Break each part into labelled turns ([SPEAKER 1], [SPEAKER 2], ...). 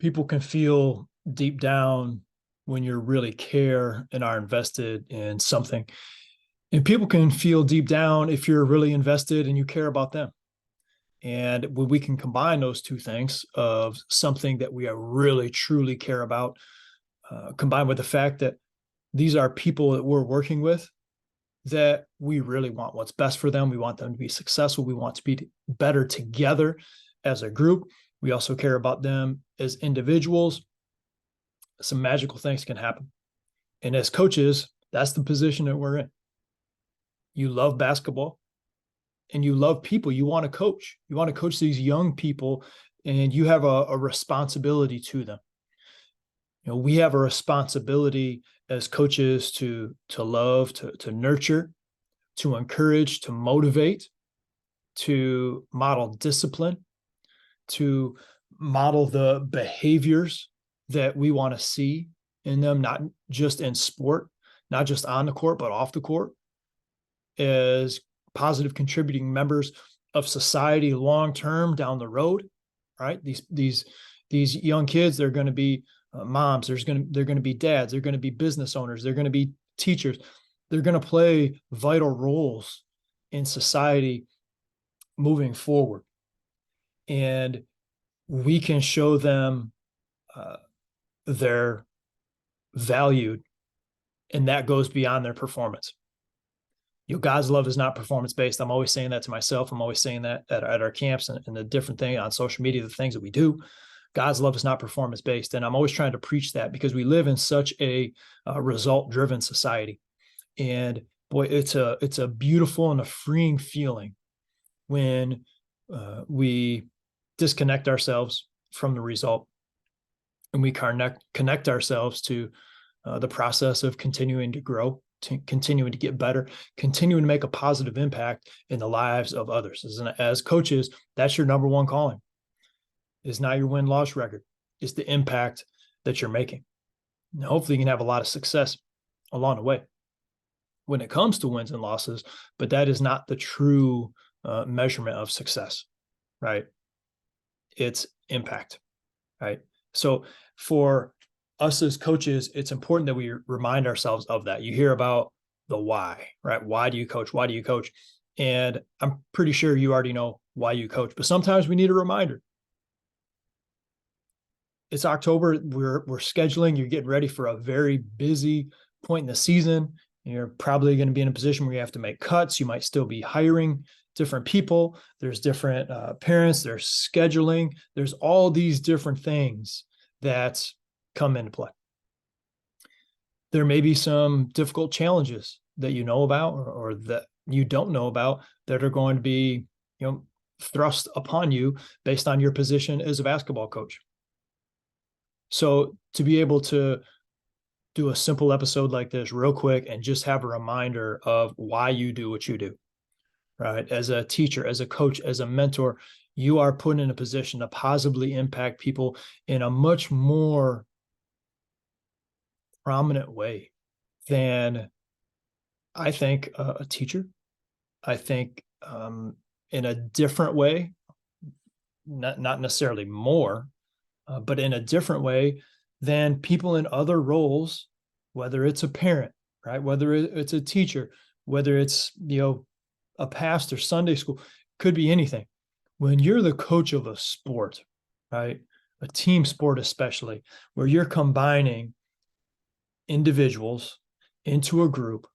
[SPEAKER 1] people can feel deep down when you really care and are invested in something. And people can feel deep down if you're really invested and you care about them. And when we can combine those two things of something that we are really truly care about, combined with the fact that these are people that we're working with, that we really want what's best for them. We want them to be successful. We want to be better together as a group. We also care about them as individuals. Some magical things can happen. And as coaches, that's the position that we're in. You love basketball and you love people. You want to coach. You want to coach these young people, and you have a responsibility to them. We have a responsibility as coaches to love, to nurture, to encourage, to motivate, to model discipline, to model the behaviors that we want to see in them, not just in sport, not just on the court, but off the court, as positive contributing members of society long-term down the road, right? These young kids, they're going to be moms, they're going to be dads, they're going to be business owners, they're going to be teachers. They're going to play vital roles in society moving forward. And we can show them they're valued, and that goes beyond their performance. God's love is not performance-based. I'm always saying that to myself. I'm always saying that at our camps and the different thing on social media, the things that we do. God's love is not performance-based. And I'm always trying to preach that because we live in such a result-driven society. And boy, it's a beautiful and a freeing feeling when we disconnect ourselves from the result and we connect ourselves to the process of continuing to grow, continuing to get better, continuing to make a positive impact in the lives of others. As coaches, that's your number one calling. It's not your win-loss record. It's the impact that you're making. Now, hopefully you can have a lot of success along the way when it comes to wins and losses, but that is not the true measurement of success, right? It's impact, right? So for us as coaches, it's important that we remind ourselves of that. You hear about the why, right? Why do you coach? Why do you coach? And I'm pretty sure you already know why you coach, but sometimes we need a reminder. It's October. We're scheduling. You're getting ready for a very busy point in the season. You're probably going to be in a position where you have to make cuts. You might still be hiring different people. There's different parents. There's scheduling. There's all these different things that come into play. There may be some difficult challenges that you know about or that you don't know about that are going to be, thrust upon you based on your position as a basketball coach. So to be able to do a simple episode like this real quick and just have a reminder of why you do what you do, right? As a teacher, as a coach, as a mentor, you are put in a position to positively impact people in a much more prominent way than I think a teacher. I think in a different way, not necessarily more, but in a different way than people in other roles, whether it's a parent, right? Whether it's a teacher, whether it's, a pastor, Sunday school, could be anything. When you're the coach of a sport, right? A team sport, especially, where you're combining individuals into a group,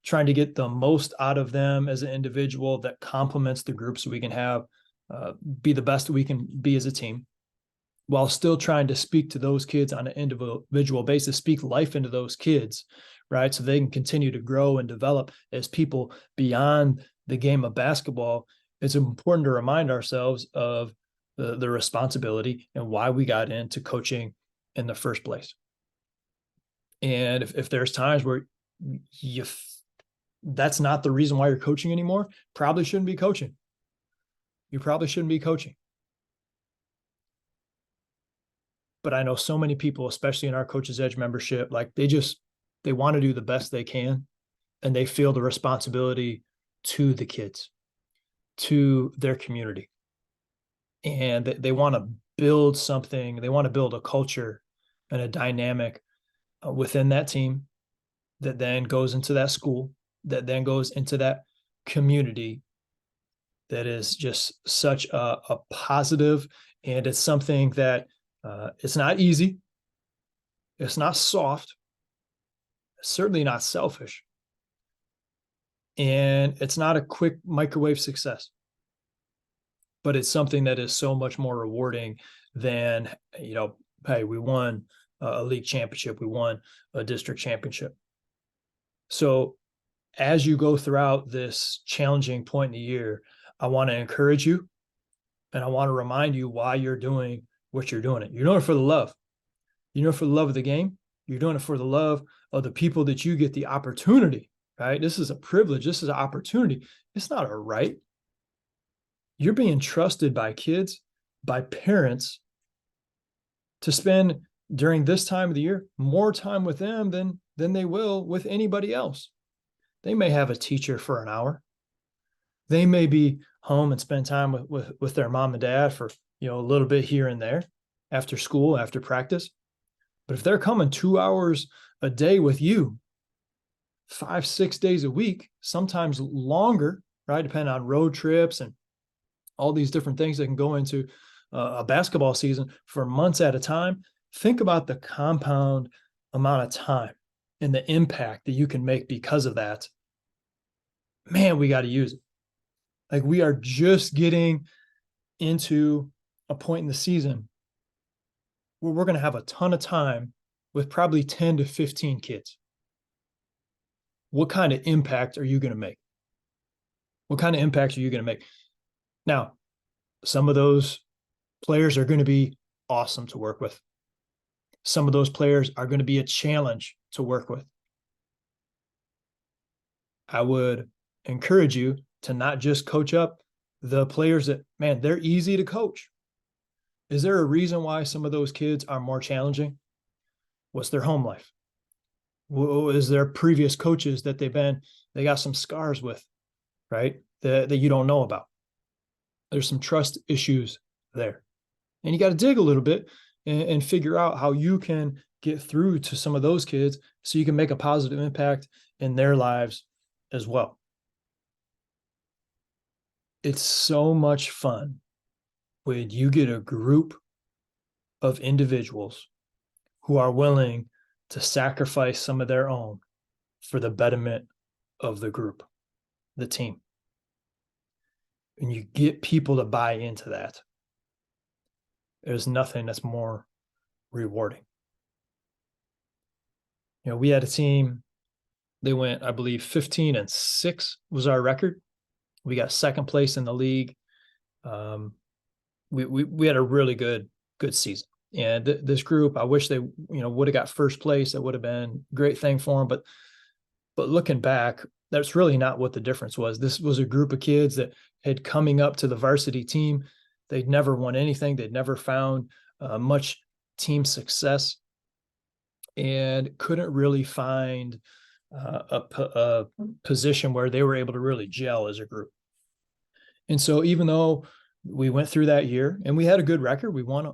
[SPEAKER 1] trying to get the most out of them as an individual that complements the group so we can have be the best we can be as a team, while still trying to speak to those kids on an individual basis, speak life into those kids, right? So they can continue to grow and develop as people beyond the game of basketball. It's important to remind ourselves of the responsibility and why we got into coaching in the first place. And if there's times where that's not the reason why you're coaching anymore, probably shouldn't be coaching. You probably shouldn't be coaching. But I know so many people, especially in our Coach's Edge membership, like they want to do the best they can, and they feel the responsibility to the kids, to their community. And they want to build something. They want to build a culture and a dynamic within that team that then goes into that school, that then goes into that community, that is just such a positive, and it's something that it's not easy. It's not soft. It's certainly not selfish. And it's not a quick microwave success, but it's something that is so much more rewarding than, hey, we won a league championship. We won a district championship. So as you go throughout this challenging point in the year, I want to encourage you, and I want to remind you why you're doing what you're doing. You're doing it for the love. You're doing it for the love of the game. You're doing it for the love of the people that you get the opportunity, right? This is a privilege. This is an opportunity. It's not a right. You're being trusted by kids, by parents, to spend during this time of the year more time with them than they will with anybody else. They may have a teacher for an hour. They may be home and spend time with their mom and dad for a little bit here and there after school, after practice. But if they're coming 2 hours a day with you, 5-6 days a week, sometimes longer, right? Depending on road trips and all these different things that can go into a basketball season for months at a time. Think about the compound amount of time and the impact that you can make because of that. Man, we got to use it. Like, we are just getting into a point in the season where we're going to have a ton of time with probably 10 to 15 kids. What kind of impact are you going to make? What kind of impact are you going to make? Now, some of those players are going to be awesome to work with. Some of those players are going to be a challenge to work with. I would encourage you to not just coach up the players that, man, they're easy to coach. Is there a reason why some of those kids are more challenging? What's their home life? Is there previous coaches that they got some scars with, right? That you don't know about. There's some trust issues there. And you got to dig a little bit and figure out how you can get through to some of those kids so you can make a positive impact in their lives as well. It's so much fun when you get a group of individuals who are willing to sacrifice some of their own for the betterment of the group, the team. And you get people to buy into that. There's nothing that's more rewarding. We had a team, they went, I believe, 15-6 was our record. We got second place in the league. We had a really good season. And this group, I wish they, would have got first place. That would have been a great thing for them. But looking back, that's really not what the difference was. This was a group of kids that had coming up to the varsity team. They'd never won anything. They'd never found much team success, and couldn't really find a position where they were able to really gel as a group. And so even though we went through that year and we had a good record, we won,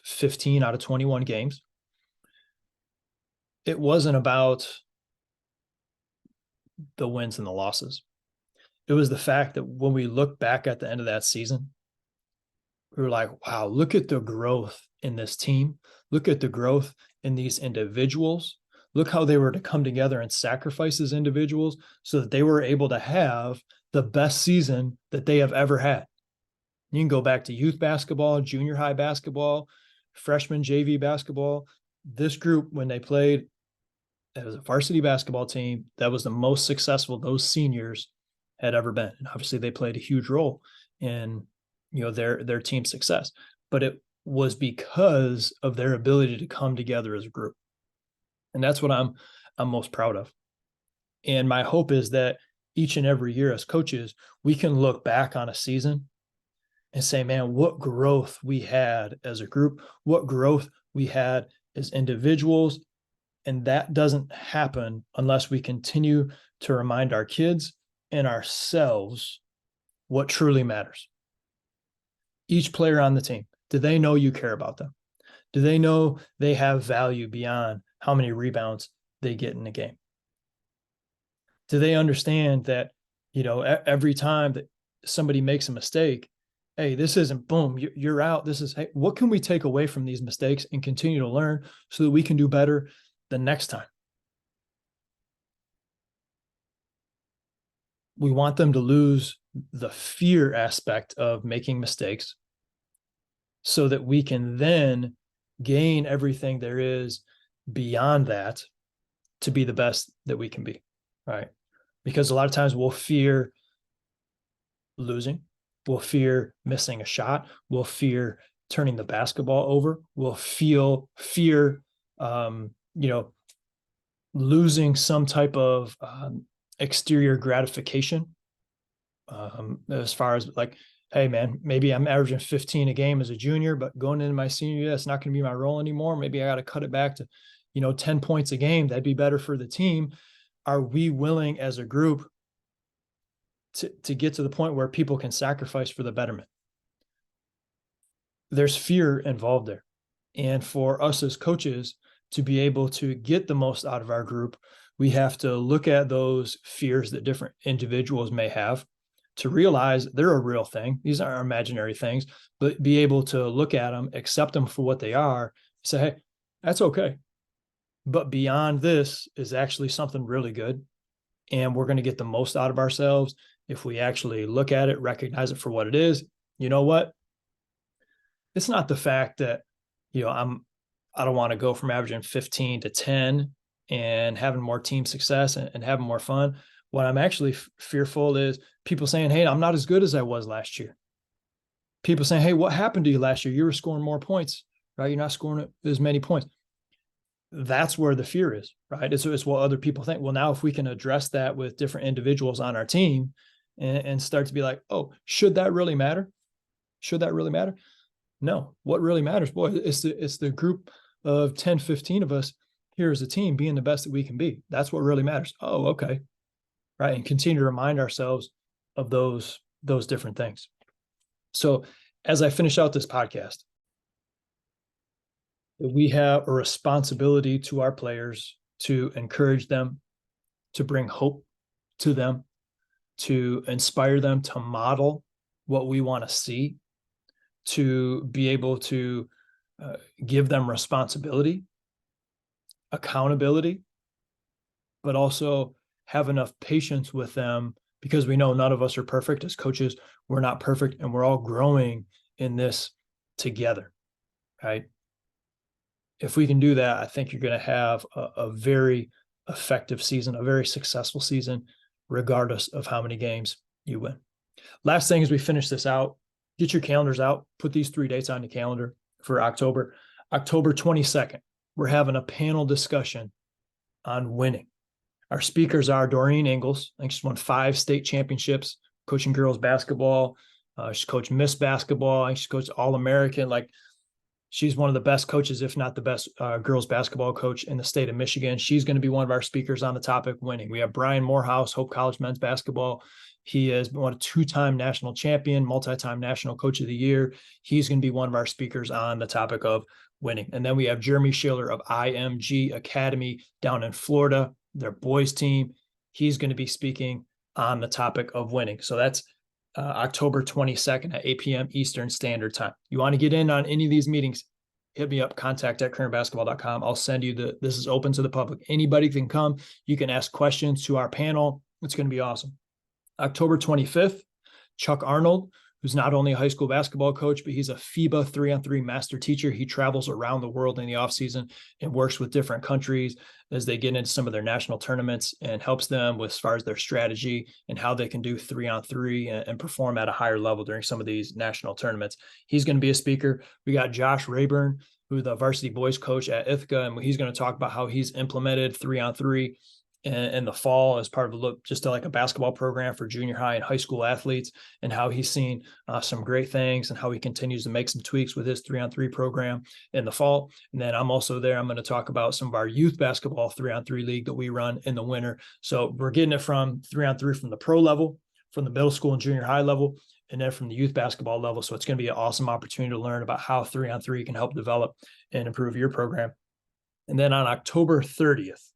[SPEAKER 1] 15 out of 21 games. It wasn't about the wins and the losses. It was the fact that when we look back at the end of that season, we were like, wow, look at the growth in this team. Look at the growth in these individuals. Look how they were to come together and sacrifice as individuals so that they were able to have the best season that they have ever had. You can go back to youth basketball, junior high basketball, freshman JV basketball. This group, when they played, it was a varsity basketball team that was the most successful those seniors had ever been. And obviously they played a huge role in, their team success, but it was because of their ability to come together as a group. And that's what I'm most proud of. And my hope is that each and every year as coaches, we can look back on a season and say, man, what growth we had as a group, what growth we had as individuals. And that doesn't happen unless we continue to remind our kids and ourselves what truly matters. Each player on the team, Do they know you care about them? Do they know they have value beyond how many rebounds they get in a game? Do they understand that, every time that somebody makes a mistake, hey, this isn't boom, you're out. This is, hey, what can we take away from these mistakes and continue to learn so that we can do better the next time? We want them to lose the fear aspect of making mistakes so that we can then gain everything there is beyond that to be the best that we can be, right? Because a lot of times we'll fear losing, we'll fear missing a shot, we'll fear turning the basketball over, we'll fear losing some type of exterior gratification, as far as like, hey man, maybe I'm averaging 15 a game as a junior, but going into my senior year, that's not going to be my role anymore. Maybe I got to cut it back to 10 points a game. That'd be better for the team. Are we willing as a group to get to the point where people can sacrifice for the betterment? There's fear involved there. And for us as coaches to be able to get the most out of our group, we have to look at those fears that different individuals may have to realize they're a real thing. These aren't imaginary things, but be able to look at them, accept them for what they are, say, hey, that's okay. But beyond this is actually something really good. And we're going to get the most out of ourselves if we actually look at it, recognize it for what it is. You know what? It's not the fact that, I don't want to go from averaging 15 to 10 and having more team success and having more fun. What I'm actually fearful is people saying, hey, I'm not as good as I was last year. People saying, hey, what happened to you last year? You were scoring more points, right? You're not scoring as many points. That's where the fear is, right? It's what other people think. Well, now if we can address that with different individuals on our team and start to be like, oh, should that really matter? Should that really matter? No. What really matters, boy, it's the group of 10, 15 of us here as a team being the best that we can be. That's what really matters. Oh, okay. Right. And continue to remind ourselves of those different things. So as I finish out this podcast, we have a responsibility to our players to encourage them, to bring hope to them, to inspire them, to model what we want to see, to be able to give them responsibility, accountability, but also have enough patience with them, because we know none of us are perfect. As coaches, we're not perfect, and we're all growing in this together, right? If we can do that, I think you're going to have a very effective season, a very successful season, regardless of how many games you win. Last thing as we finish this out, get your calendars out, put these 3 dates on your calendar for October. October 22nd, we're having a panel discussion on winning. Our speakers are Doreen Ingalls. I think she's won 5 state championships coaching girls basketball. She's coached Miss Basketball. I think she's coached All-American. Like, she's one of the best coaches, if not the best girls basketball coach in the state of Michigan. She's going to be one of our speakers on the topic winning. We have Brian Morehouse, Hope College men's basketball. He has been a 2-time national champion, multi-time national coach of the year. He's going to be one of our speakers on the topic of winning. And then we have Jeremy Schiller of IMG Academy down in Florida, their boys team. He's going to be speaking on the topic of winning. So that's October 22nd at 8 p.m. Eastern Standard Time. You want to get in on any of these meetings, hit me up, contact@currentbasketball.com. I'll send you this is open to the public. Anybody can come. You can ask questions to our panel. It's going to be awesome. October 25th, Chuck Arnold, who's not only a high school basketball coach, but he's a FIBA 3-on-3 master teacher. He travels around the world in the offseason and works with different countries as they get into some of their national tournaments and helps them with as far as their strategy and how they can do 3-on-3 and perform at a higher level during some of these national tournaments. He's going to be a speaker. We got Josh Rayburn, who's the varsity boys coach at Ithaca, and he's going to talk about how he's implemented 3-on-3 in the fall as part of a basketball program for junior high and high school athletes, and how he's seen some great things and how he continues to make some tweaks with his 3-on-3 program in the fall. And then I'm also there. I'm going to talk about some of our youth basketball 3-on-3 league that we run in the winter. So we're getting it from 3-on-3 from the pro level, from the middle school and junior high level, and then from the youth basketball level. So it's going to be an awesome opportunity to learn about how 3-on-3 can help develop and improve your program. And then on October 30th,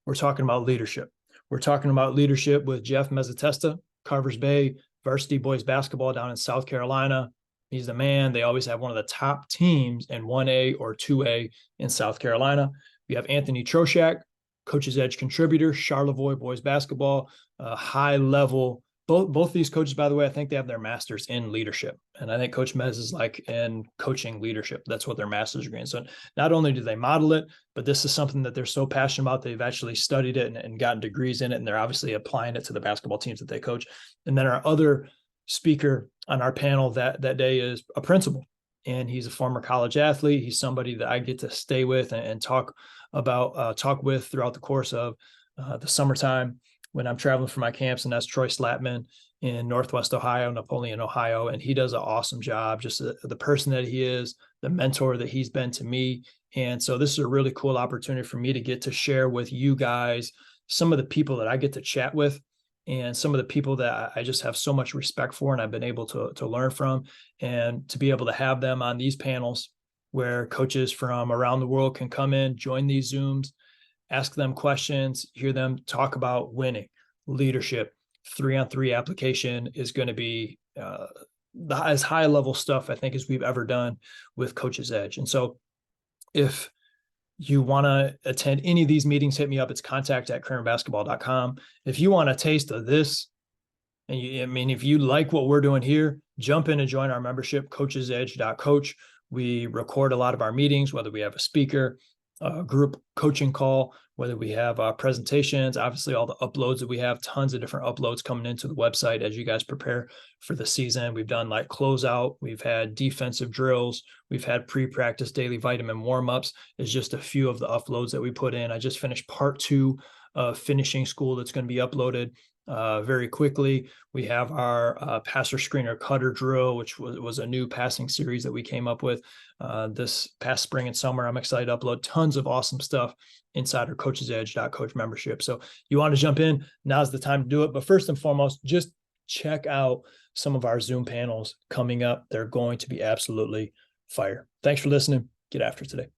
[SPEAKER 1] we're talking about leadership. We're talking about leadership with Jeff Mezzatesta, Carvers Bay varsity boys basketball down in South Carolina. He's the man. They always have one of the top teams in 1A or 2A in South Carolina. We have Anthony Troshak, Coach's Edge contributor, Charlevoix boys basketball, high level. Both these coaches, by the way, I think they have their masters in leadership. And I think Coach Mez is like in coaching leadership. That's what their master's degree is. So not only do they model it, but this is something that they're so passionate about. They've actually studied it and gotten degrees in it. And they're obviously applying it to the basketball teams that they coach. And then our other speaker on our panel that day is a principal. And he's a former college athlete. He's somebody that I get to stay with and talk with throughout the course of the summertime when I'm traveling for my camps, and that's Troy Slatman in Northwest Ohio, Napoleon, Ohio. And he does an awesome job, just the person that he is, the mentor that he's been to me. And so this is a really cool opportunity for me to get to share with you guys some of the people that I get to chat with and some of the people that I just have so much respect for and I've been able to learn from, and to be able to have them on these panels where coaches from around the world can come in, join these Zooms, ask them questions, hear them talk about winning, leadership. 3-on-3 application is going to be as high level stuff, I think, as we've ever done with Coach's Edge. And so if you want to attend any of these meetings, hit me up. It's contact@kramerbasketball.com. If you want a taste of this, and if you like what we're doing here, jump in and join our membership, coachesedge.coach. We record a lot of our meetings, whether we have a speaker, a group coaching call, whether we have presentations, obviously all the uploads that we have, tons of different uploads coming into the website as you guys prepare for the season. We've done like closeout, we've had defensive drills, we've had pre-practice daily vitamin warm-ups. It's just a few of the uploads that we put in. I just finished part 2 of finishing school that's going to be uploaded very quickly. We have our passer screener cutter drill, which was a new passing series that we came up with this past spring and summer. I'm excited to upload tons of awesome stuff inside our coachesedge.coach membership. So you want to jump in, now's the time to do it. But first and foremost, just check out some of our Zoom panels coming up. They're going to be absolutely fire. Thanks for listening. Get after it today.